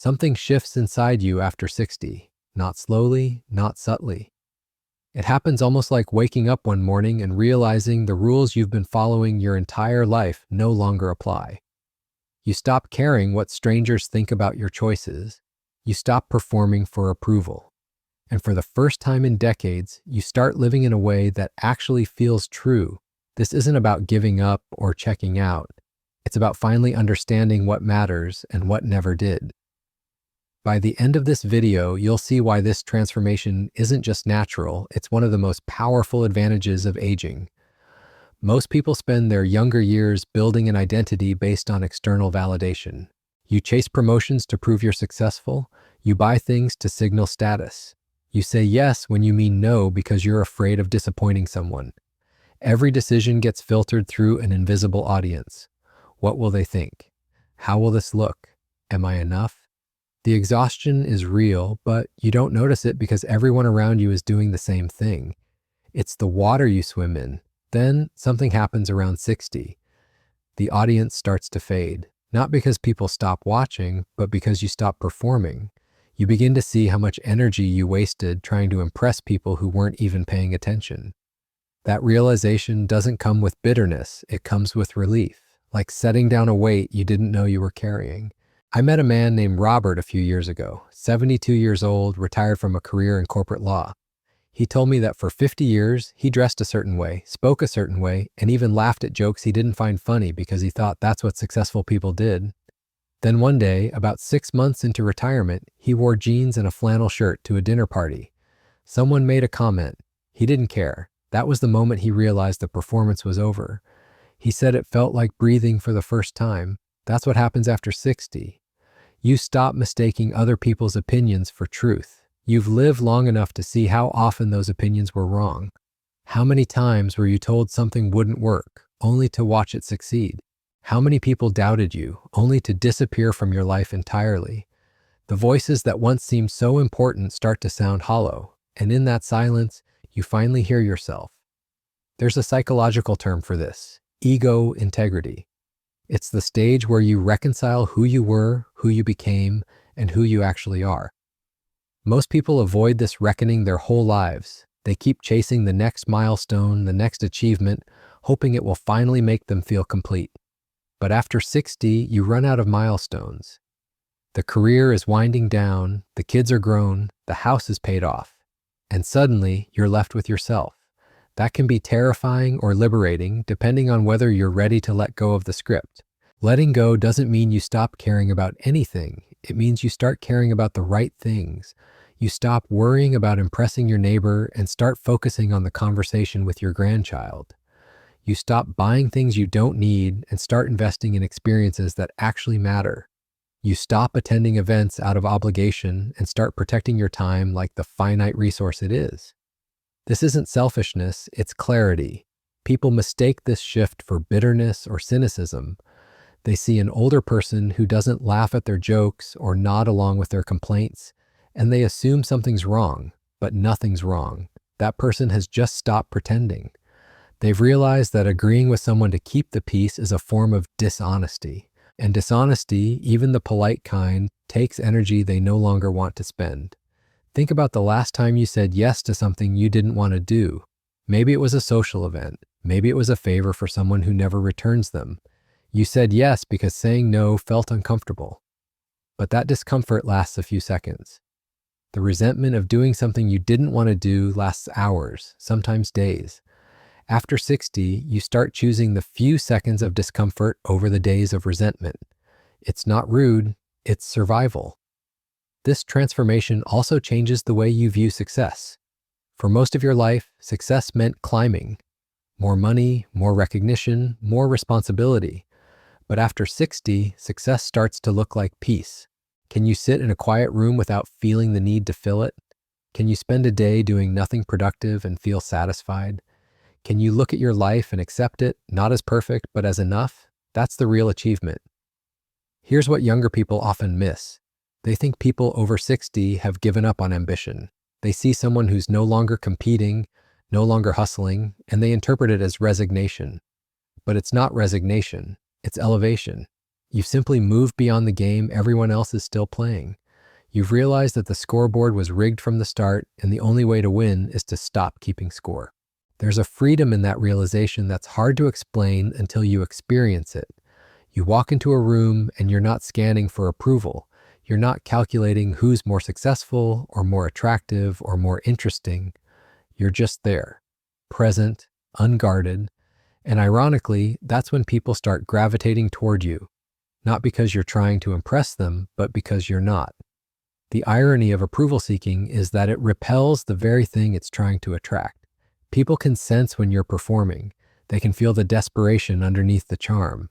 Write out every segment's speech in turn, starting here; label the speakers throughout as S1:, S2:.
S1: Something shifts inside you after 60, not slowly, not subtly. It happens almost like waking up one morning and realizing the rules you've been following your entire life no longer apply. You stop caring what strangers think about your choices. You stop performing for approval. And for the first time in decades, you start living in a way that actually feels true. This isn't about giving up or checking out. It's about finally understanding what matters and what never did. By the end of this video, you'll see why this transformation isn't just natural, it's one of the most powerful advantages of aging. Most people spend their younger years building an identity based on external validation. You chase promotions to prove you're successful. You buy things to signal status. You say yes when you mean no because you're afraid of disappointing someone. Every decision gets filtered through an invisible audience. What will they think? How will this look? Am I enough? The exhaustion is real, but you don't notice it because everyone around you is doing the same thing. It's the water you swim in. Then something happens around 60. The audience starts to fade, not because people stop watching, but because you stop performing. You begin to see how much energy you wasted trying to impress people who weren't even paying attention. That realization doesn't come with bitterness, it comes with relief, like setting down a weight you didn't know you were carrying. I met a man named Robert a few years ago, 72 years old, retired from a career in corporate law. He told me that for 50 years, he dressed a certain way, spoke a certain way, and even laughed at jokes he didn't find funny because he thought that's what successful people did. Then one day, about 6 months into retirement, he wore jeans and a flannel shirt to a dinner party. Someone made a comment. He didn't care. That was the moment he realized the performance was over. He said it felt like breathing for the first time. That's what happens after 60. You stop mistaking other people's opinions for truth. You've lived long enough to see how often those opinions were wrong. How many times were you told something wouldn't work, only to watch it succeed? How many people doubted you, only to disappear from your life entirely? The voices that once seemed so important start to sound hollow, and in that silence, you finally hear yourself. There's a psychological term for this: ego integrity. It's the stage where you reconcile who you were, who you became, and who you actually are. Most people avoid this reckoning their whole lives. They keep chasing the next milestone, the next achievement, hoping it will finally make them feel complete. But after 60, you run out of milestones. The career is winding down, the kids are grown, the house is paid off, and suddenly you're left with yourself. That can be terrifying or liberating, depending on whether you're ready to let go of the script. Letting go doesn't mean you stop caring about anything. It means you start caring about the right things. You stop worrying about impressing your neighbor and start focusing on the conversation with your grandchild. You stop buying things you don't need and start investing in experiences that actually matter. You stop attending events out of obligation and start protecting your time like the finite resource it is. This isn't selfishness, it's clarity. People mistake this shift for bitterness or cynicism. They see an older person who doesn't laugh at their jokes or nod along with their complaints, and they assume something's wrong, but nothing's wrong. That person has just stopped pretending. They've realized that agreeing with someone to keep the peace is a form of dishonesty. And dishonesty, even the polite kind, takes energy they no longer want to spend. Think about the last time you said yes to something you didn't want to do. Maybe it was a social event. Maybe it was a favor for someone who never returns them. You said yes because saying no felt uncomfortable. But that discomfort lasts a few seconds. The resentment of doing something you didn't want to do lasts hours, sometimes days. After 60, you start choosing the few seconds of discomfort over the days of resentment. It's not rude, it's survival. This transformation also changes the way you view success. For most of your life, success meant climbing. More money, more recognition, more responsibility. But after 60, success starts to look like peace. Can you sit in a quiet room without feeling the need to fill it? Can you spend a day doing nothing productive and feel satisfied? Can you look at your life and accept it, not as perfect, but as enough? That's the real achievement. Here's what younger people often miss. They think people over 60 have given up on ambition. They see someone who's no longer competing, no longer hustling, and they interpret it as resignation. But it's not resignation, it's elevation. You've simply moved beyond the game everyone else is still playing. You've realized that the scoreboard was rigged from the start, and the only way to win is to stop keeping score. There's a freedom in that realization that's hard to explain until you experience it. You walk into a room and you're not scanning for approval. You're not calculating who's more successful or more attractive or more interesting. You're just there, present, unguarded, and ironically, that's when people start gravitating toward you, not because you're trying to impress them, but because you're not. The irony of approval seeking is that it repels the very thing it's trying to attract. People can sense when you're performing. They can feel the desperation underneath the charm.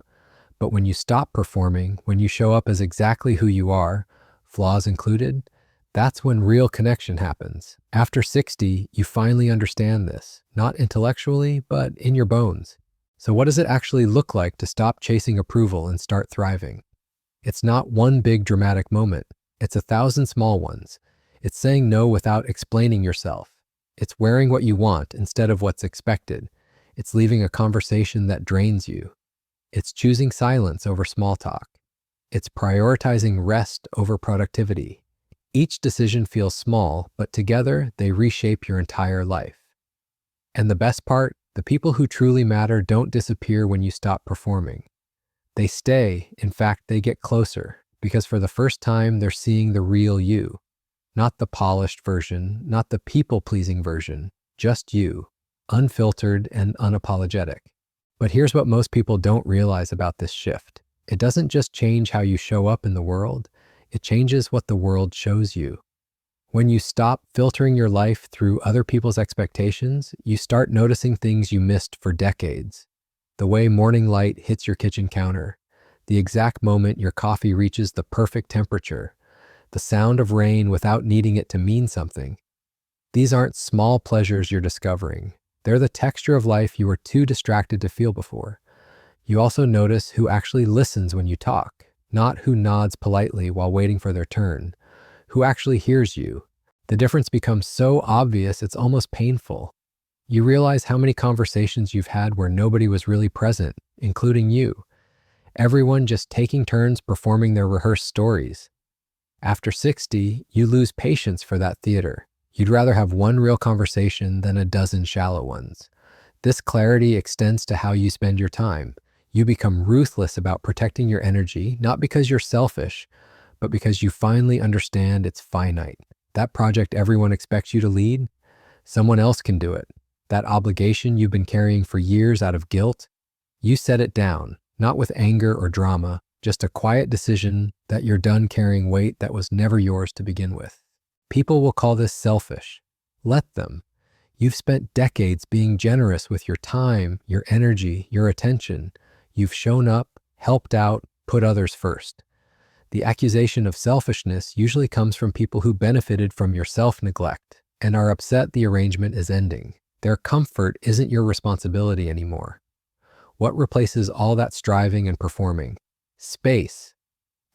S1: But when you stop performing, when you show up as exactly who you are, flaws included, that's when real connection happens. After 60, you finally understand this, not intellectually, but in your bones. So what does it actually look like to stop chasing approval and start thriving? It's not one big dramatic moment. It's 1,000 small ones. It's saying no without explaining yourself. It's wearing what you want instead of what's expected. It's leaving a conversation that drains you. It's choosing silence over small talk. It's prioritizing rest over productivity. Each decision feels small, but together they reshape your entire life. And the best part, the people who truly matter don't disappear when you stop performing. They stay, in fact, they get closer, because for the first time they're seeing the real you. Not the polished version, not the people-pleasing version, just you, unfiltered and unapologetic. But here's what most people don't realize about this shift. It doesn't just change how you show up in the world, it changes what the world shows you. When you stop filtering your life through other people's expectations, you start noticing things you missed for decades. The way morning light hits your kitchen counter, the exact moment your coffee reaches the perfect temperature, the sound of rain without needing it to mean something. These aren't small pleasures you're discovering. They're the texture of life you were too distracted to feel before. You also notice who actually listens when you talk, not who nods politely while waiting for their turn, who actually hears you. The difference becomes so obvious it's almost painful. You realize how many conversations you've had where nobody was really present, including you. Everyone just taking turns performing their rehearsed stories. After 60, you lose patience for that theater. You'd rather have one real conversation than a dozen shallow ones. This clarity extends to how you spend your time. You become ruthless about protecting your energy, not because you're selfish, but because you finally understand it's finite. That project everyone expects you to lead, someone else can do it. That obligation you've been carrying for years out of guilt, you set it down, not with anger or drama, just a quiet decision that you're done carrying weight that was never yours to begin with. People will call this selfish. Let them. You've spent decades being generous with your time, your energy, your attention. You've shown up, helped out, put others first. The accusation of selfishness usually comes from people who benefited from your self-neglect and are upset the arrangement is ending. Their comfort isn't your responsibility anymore. What replaces all that striving and performing? Space.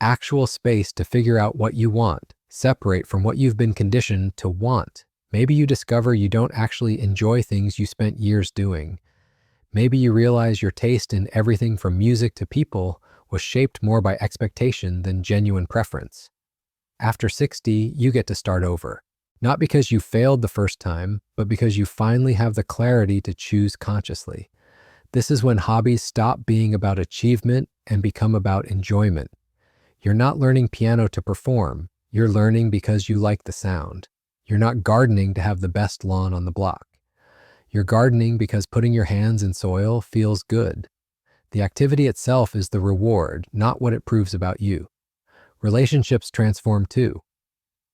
S1: Actual space to figure out what you want, separate from what you've been conditioned to want. Maybe you discover you don't actually enjoy things you spent years doing. Maybe you realize your taste in everything from music to people was shaped more by expectation than genuine preference. After 60, you get to start over. Not because you failed the first time, but because you finally have the clarity to choose consciously. This is when hobbies stop being about achievement and become about enjoyment. You're not learning piano to perform. You're learning because you like the sound. You're not gardening to have the best lawn on the block. You're gardening because putting your hands in soil feels good. The activity itself is the reward, not what it proves about you. Relationships transform too.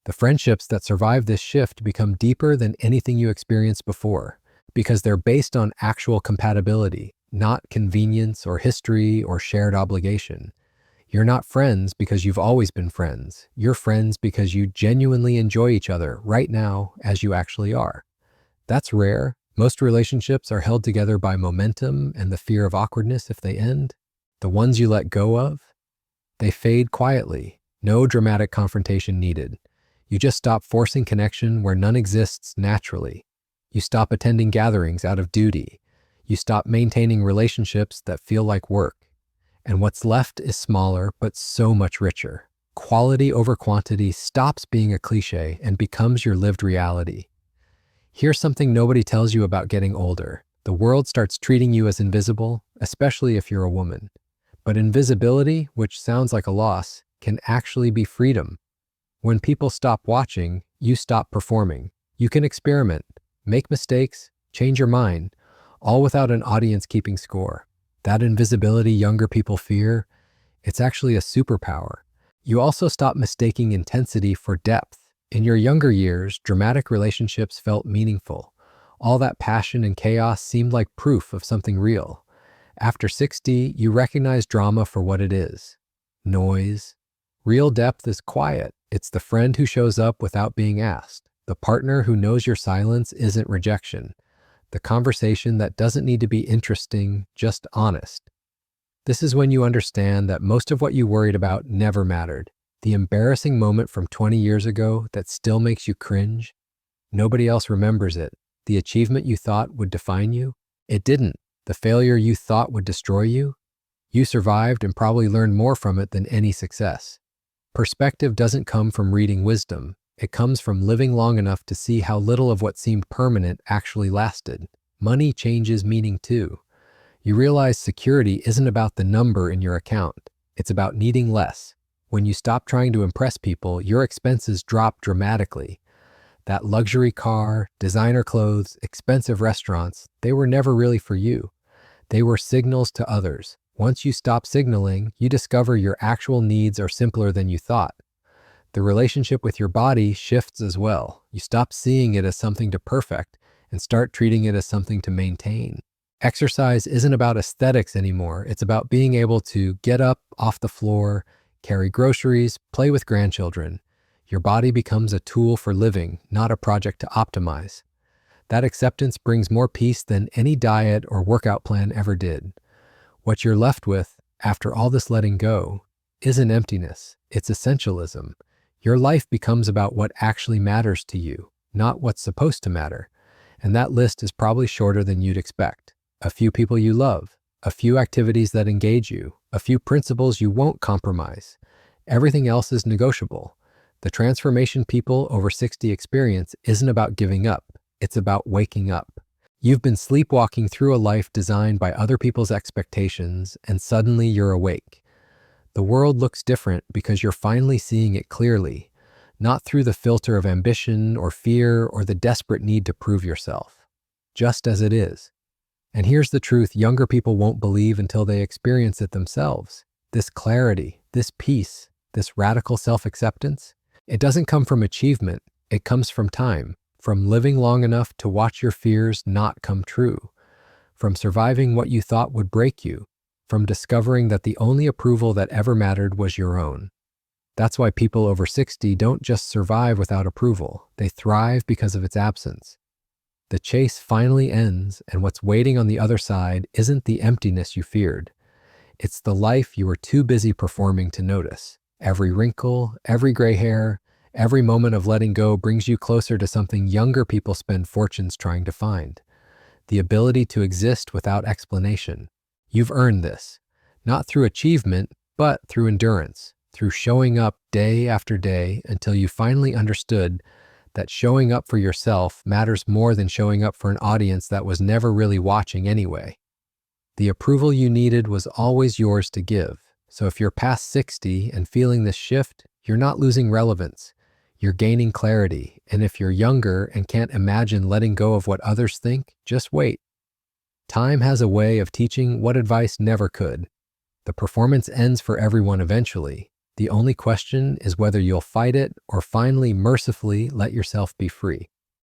S1: The friendships that survive this shift become deeper than anything you experienced before, because they're based on actual compatibility, not convenience or history or shared obligation. You're not friends because you've always been friends. You're friends because you genuinely enjoy each other right now as you actually are. That's rare. Most relationships are held together by momentum and the fear of awkwardness if they end. The ones you let go of, they fade quietly. No dramatic confrontation needed. You just stop forcing connection where none exists naturally. You stop attending gatherings out of duty. You stop maintaining relationships that feel like work. And what's left is smaller, but so much richer. Quality over quantity stops being a cliche and becomes your lived reality. Here's something nobody tells you about getting older. The world starts treating you as invisible, especially if you're a woman. But invisibility, which sounds like a loss, can actually be freedom. When people stop watching, you stop performing. You can experiment, make mistakes, change your mind, all without an audience keeping score. That invisibility younger people fear, it's actually a superpower. You also stop mistaking intensity for depth. In your younger years, dramatic relationships felt meaningful. All that passion and chaos seemed like proof of something real. After 60, you recognize drama for what it is: noise. Real depth is quiet. It's the friend who shows up without being asked, the partner who knows your silence isn't rejection, the conversation that doesn't need to be interesting, just honest. This is when you understand that most of what you worried about never mattered. The embarrassing moment from 20 years ago that still makes you cringe, nobody else remembers it. The achievement you thought would define you, it didn't. The failure you thought would destroy you survived and probably learned more from it than any success. Perspective doesn't come from reading wisdom. It comes from living long enough to see how little of what seemed permanent actually lasted. Money changes meaning too. You realize security isn't about the number in your account. It's about needing less. When you stop trying to impress people, your expenses drop dramatically. That luxury car, designer clothes, expensive restaurants, they were never really for you. They were signals to others. Once you stop signaling, you discover your actual needs are simpler than you thought. The relationship with your body shifts as well. You stop seeing it as something to perfect and start treating it as something to maintain. Exercise isn't about aesthetics anymore. It's about being able to get up off the floor, carry groceries, play with grandchildren. Your body becomes a tool for living, not a project to optimize. That acceptance brings more peace than any diet or workout plan ever did. What you're left with, after all this letting go, isn't emptiness, it's essentialism. Your life becomes about what actually matters to you, not what's supposed to matter. And that list is probably shorter than you'd expect. A few people you love, a few activities that engage you, a few principles you won't compromise. Everything else is negotiable. The transformation people over 60 experience isn't about giving up, it's about waking up. You've been sleepwalking through a life designed by other people's expectations, and suddenly you're awake. The world looks different because you're finally seeing it clearly, not through the filter of ambition or fear or the desperate need to prove yourself, just as it is. And here's the truth younger people won't believe until they experience it themselves. This clarity, this peace, this radical self-acceptance, it doesn't come from achievement, it comes from time. From living long enough to watch your fears not come true, from surviving what you thought would break you, from discovering that the only approval that ever mattered was your own. That's why people over 60 don't just survive without approval, they thrive because of its absence. The chase finally ends, and what's waiting on the other side isn't the emptiness you feared. It's the life you were too busy performing to notice. Every wrinkle, every gray hair, every moment of letting go brings you closer to something younger people spend fortunes trying to find: the ability to exist without explanation. You've earned this, not through achievement, but through endurance, through showing up day after day until you finally understood that showing up for yourself matters more than showing up for an audience that was never really watching anyway. The approval you needed was always yours to give. So if you're past 60 and feeling this shift, you're not losing relevance. You're gaining clarity, and if you're younger and can't imagine letting go of what others think, just wait. Time has a way of teaching what advice never could. The performance ends for everyone eventually. The only question is whether you'll fight it or finally, mercifully, let yourself be free.